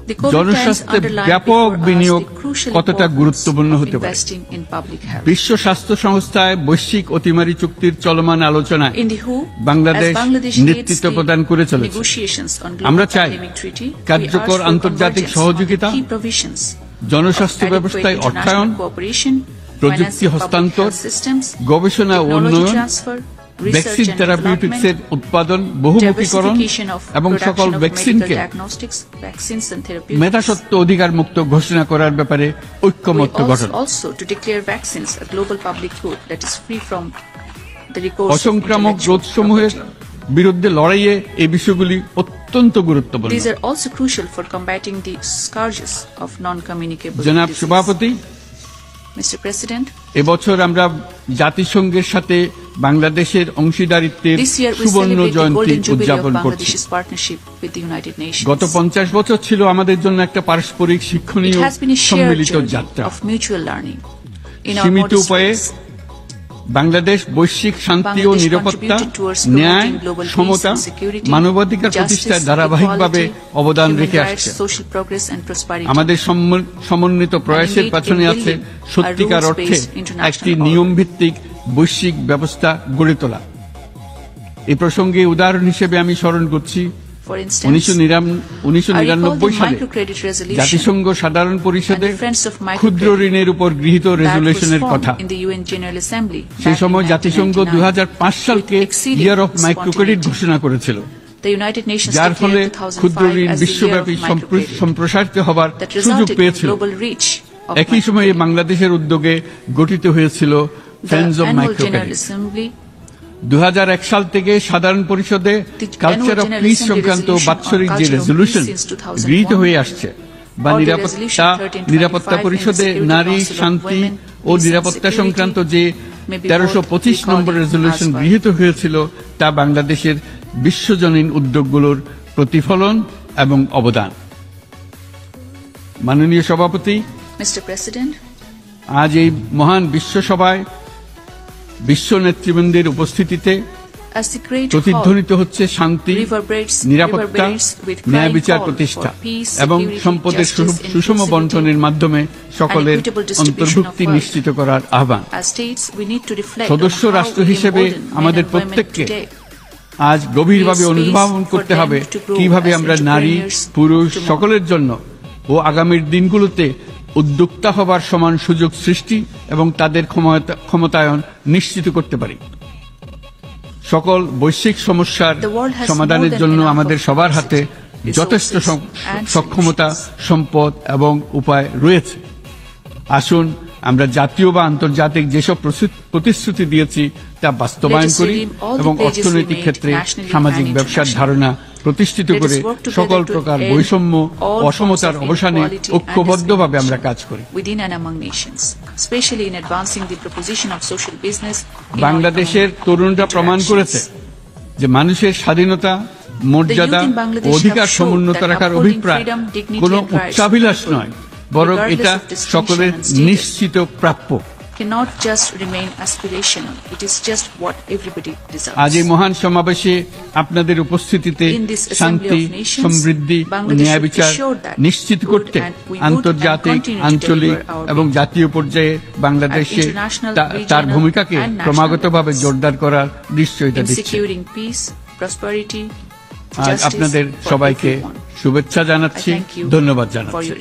the COVID times জনস্বাস্থ্যে underline ব্যাপক before us বিনিয়োগ the crucial কতটা importance গুরুত্বপূর্ণ of হতে পারে। investing in public health. বিশ্ব স্বাস্থ্য সংস্থায় বৈশ্বিক অতিমারি চুক্তির চলমান আলোচনায় In the WHO, Bangladesh as Bangladesh নেতৃত্ব leads প্রদান করে the চলেছে। negotiations on আমরা global চাই pandemic treaty, we কার্যকর urge for আন্তর্জাতিক convergence সহযোগিতা, on the key provisions জনস্বাস্থ্য of ব্যবস্থায় adequate অর্থায়ন, international cooperation, প্রযুক্তি financing public হস্তান্তর, health systems, গবেষণা ও technology উন্নয়ন, transfer, research vaccine and থেরাপিউটিক্সের development, উৎপাদন, বহুমুখীকরণ diversification of এবং সকল production of ভ্যাকসিনকে medical diagnostics, vaccines and therapeutics. মেধাসত্ত্ব অধিকার মুক্ত ঘোষণা করার ব্যাপারে We ঐক্যমত্য গঠন, also to declare vaccines a global public good that is free from the recourse of অসংক্রামক intellectual রোগসমূহের property. বিরুদ্ধে লড়াইয়ে এই বিষয়গুলি অত্যন্ত গুরুত্বপূর্ণ। These are also crucial for combating the scourges of non-communicable জনাব disease. সভাপতি, Mr. President, এবছর আমরা জাতিসংঘের সাথে বাংলাদেশের অংশীদারিত্বের this year we সুবর্ণ celebrate the Jayanti golden jubilee of উদযাপন করছি। Bangladesh's partnership with the United Nations. গত 50 বছর ছিল আমাদের জন্য একটা পারস্পরিক It শিক্ষণীয় has been a shared সম্মিলিত journey যাত্রা। of mutual learning. In our সীমিত modest উপায়ে ways, বাংলাদেশ বৈশ্বিক শান্তি ও Bangladesh নিরাপত্তা, contributed towards ন্যায়, promoting global peace সমতা, and security, মানবাধিকার justice, প্রতিষ্ঠায় ধারাবাহিকভাবে equality, অবদান human রেখে rights, আসছে। social progress and prosperity. আমাদের সমন্বিত প্রয়াসের indeed পেছনে in আছে building a সত্যিকার অর্থে rules-based international একটি order. নিয়মভিত্তিক বৈশ্বিক ব্যবস্থা গড়ে তোলা। এই প্রসঙ্গে উদাহরণ হিসেবে আমি স্মরণ করছি For instance, 1999 সালে microcredit resolution জাতিসংঘ সাধারণ পরিষদে and the Friends of Microcredit ক্ষুদ্র ঋণের উপর গৃহীত that was রেজুলেশনের formed কথা। in the UN General Assembly সেই back সময় in জাতিসংঘ 1999, 2005 সালকে with exceeding year of microcredit spontaneity. ঘোষণা করেছিল, The United Nations যার ফলে declared ক্ষুদ্র 2005 ঋণ as the year বিশ্বব্যাপী of microcredit সম্প্রসারিত হবার that সুযোগ resulted in পেয়েছিল। global reach of একই সময়ে microcredit. বাংলাদেশের উদ্যোগে গঠিত হয়েছিল friends The of Annual General microcredit. Assembly 2001 সাল থেকে সাধারণ পরিষদে The culture Annual of General piece Assembly সংক্রান্ত resolution on বাৎসরিক যে culture of resolution peace since 2001, গৃহীত হয়ে আসছে, বা or the নিরাপত্তা resolution 1325 পরিষদে in the Security নারী, Council of শান্তি Women, ও Peace and নিরাপত্তা Security সংক্রান্ত যে may be 1325 both number recorded resolution as well. গৃহীত হয়েছিল তা বাংলাদেশের বিশ্বজনীন উদ্যোগগুলোর প্রতিফলন এবং অবদান। মাননীয় সভাপতি, Mr. President, আজ এই মহান বিশ্বসভায় বিশ্ব নেতৃবৃন্দের উপস্থিতিতে as the great প্রতিধ্বনিত হচ্ছে শান্তি, নিরাপত্তা, ন্যায় বিচার প্রতিষ্ঠা এবং সম্পদের সুষম বন্টনের মাধ্যমে সকলের অন্তর্ভুক্তি নিশ্চিত করার আহ্বান। সদস্য রাষ্ট্র হিসেবে আমাদের প্রত্যেককে আজ গভীরভাবে অনুধাবন করতে হবে কিভাবে আমরা নারী, পুরুষ সকলের জন্য ও আগামীর দিনগুলোতে উদ্যোক্তা হবার সমান সুযোগ সৃষ্টি এবং তাদের ক্ষমতায়ন নিশ্চিত করতে পারি। সকল বৈশ্বিক সমস্যার সমাধানের জন্য আমাদের সবার হাতে যথেষ্ট সক্ষমতা, সম্পদ এবং উপায় রয়েছে। আসুন আমরা জাতীয় বা আন্তর্জাতিক যেসব প্রতিশ্রুতি দিয়েছি তা বাস্তবায়ন করি এবং অর্থনৈতিক ক্ষেত্রে সামাজিক ব্যবসার ধারণা প্রতিষ্ঠিত করে সকল প্রকার বৈষম্য, অসমতার অবসানে ঐক্যবদ্ধভাবে আমরা কাজ করি। বাংলাদেশের তরুণরা প্রমাণ করেছে যে মানুষের স্বাধীনতা, মর্যাদা ও অধিকার সমুন্নত রাখার অভিপ্রায় কোনো উচ্চাভিলাষ নয়, বরং এটা সকলের নিশ্চিত প্রাপ্য। আজ এই মহান সমাবেশে আপনাদের উপস্থিতিতে শান্তি, সমৃদ্ধি ও ন্যায় বিচার নিশ্চিত করতে আন্তর্জাতিক, আঞ্চলিক এবং জাতীয় পর্যায়ে বাংলাদেশে তার ভূমিকাকে ক্রমাগতভাবে জোরদার করার নিশ্চয়তা দিচ্ছে। আপনাদের সবাইকে শুভেচ্ছা জানাচ্ছি, ধন্যবাদ জানাচ্ছি।